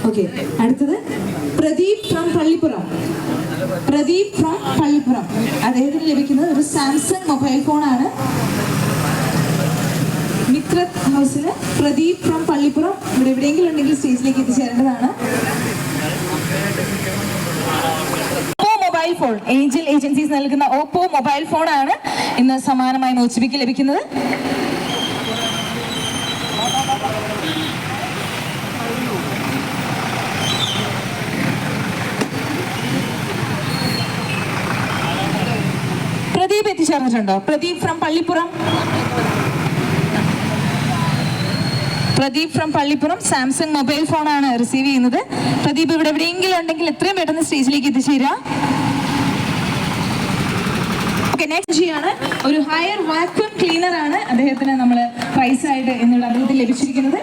Okay, അടുത്തത് Pradeep from Pallippuram. Pradeep from Pallippuram, അദ്ദേഹത്തിന് ലഭിക്കുന്നത് ഒരു സാംസങ് മൊബൈൽ ഫോണാണ്. മിത്രത് ഹൗസിന് പ്രദീപ് ഫ്രം പള്ളിപ്പുറം ഇവിടെ എവിടെയെങ്കിലും ഉണ്ടെങ്കിൽ സ്റ്റേജിലേക്ക് എത്തിച്ചേരേണ്ടതാണ്. മൊബൈൽ ഫോൺ, ഏഞ്ചൽ ഏജൻസീസ് നൽകുന്ന ഓപ്പോ മൊബൈൽ ഫോണാണ് ഇന്ന് സമ്മാനമായി മോച്ചിപ്പിക്ക് ലഭിക്കുന്നത്. പ്രദീപ് എത്തിച്ചേർന്നിട്ടുണ്ടോ? Pradeep from Pallippuram. Pradeep from Pallippuram Samsung mobile ഫോണാണ് റിസീവ് ചെയ്യുന്നത്. പ്രദീപ് ഇവിടെ എവിടെയെങ്കിലും ഉണ്ടെങ്കിൽ എത്രയും പെട്ടെന്ന് സ്റ്റേജിലേക്ക് എത്തിച്ചേരുക. നെക്സ്റ്റ് ആണ് ഒരു ഹയർ വാക്യൂം ക്ലീനർ ആണ് അദ്ദേഹത്തിന് നമ്മൾ പ്രൈസ് ആയിട്ട് എന്നുള്ള അദ്ദേഹത്തിന് ലഭിച്ചിരിക്കുന്നത്.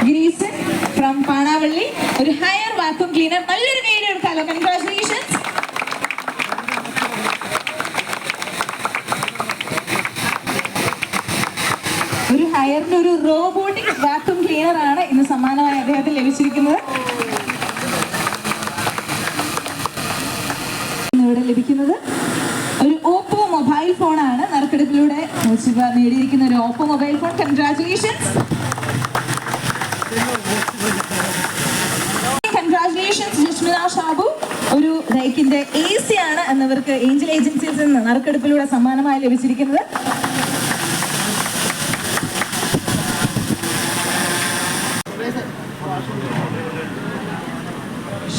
ഗ്രീസൻ ഫ്രം പാണാവള്ളി, ഒരു ഹയർ വാക്യൂം ക്ലീനർ. നല്ലൊരു കൈയ്യടി എടുക്കാലോ. കൺഗ്രാറ്റുലേഷൻസ്. ഒരു ഹയറിന്റെ ഒരു റോബോട്ടിക് വാക്യൂം ക്ലീനർ ആണ് ഇന്ന് സമ്മാനമായി അദ്ദേഹത്തിന് ലഭിച്ചിരിക്കുന്നത്. ഇവിടെ ലഭിക്കുന്നത് ഒരു ഓപ്പോ മൊബൈൽ ഫോണാണ്. നറുക്കെടുപ്പിലൂടെ നേടിയിരിക്കുന്ന ഒരു Oppo mobile phone. Congratulations. Congratulations Jishmina Shabu. ഒരു ഡൈക്കിന്റെ AC ആണ് എന്നിവർക്ക് ഏഞ്ചൽ ഏജൻസീസിൽ നിന്ന് നറുക്കെടുപ്പിലൂടെ സമ്മാനമായി ലഭിച്ചിരിക്കുന്നത്.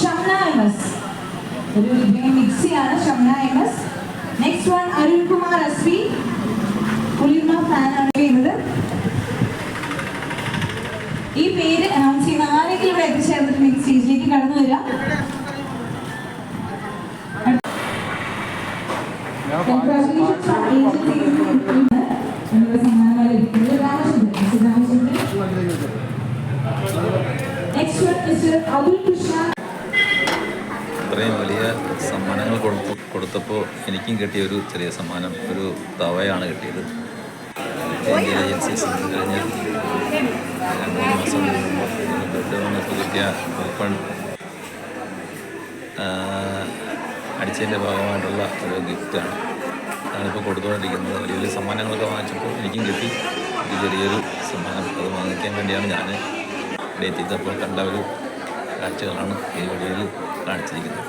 ഷംന MS, ഒരു മിക്സിയാണ് Shamna MS. Next one Arunkumar SP, കുളിർമ ഫാൻ ആണ് ചെയ്യുന്നത്. ഈ പേര് അനൗൺസ് ചെയ്യുന്ന ആരെങ്കിലും ഇവിടെ എത്തിച്ചേർന്നിട്ടുണ്ടെങ്കിൽ സ്റ്റേജിലേക്ക് കടന്നു വരിക. ഇത്രയും വലിയ സമ്മാനങ്ങൾ കൊടുത്തപ്പോൾ എനിക്കും കിട്ടിയ ഒരു ചെറിയ സമ്മാനം ഒരു തവയാണ് കിട്ടിയത്. ഏഞ്ചൽ ഏജൻസീസ് കഴിഞ്ഞ് 2-3 മാസം മുമ്പ് കിട്ടിയ ഓപ്പൺ അടിച്ചതിൻ്റെ ഭാഗമായിട്ടുള്ള ഒരു ഗിഫ്റ്റാണ് ഞാനിപ്പോൾ കൊടുത്തുകൊണ്ടിരിക്കുന്നത്. വലിയ വലിയ സമ്മാനങ്ങളൊക്കെ വാങ്ങിച്ചപ്പോൾ എനിക്കും കിട്ടി ഒരു ചെറിയൊരു സമ്മാനം. അത് വാങ്ങിക്കാൻ വേണ്ടിയാണ് ഞാൻ ഇവിടെ എത്തിയപ്പോൾ കണ്ട ഒരു കാഴ്ചകളാണ് ഈ വീഡിയോയിൽ കാണിച്ചിരിക്കുന്നത്.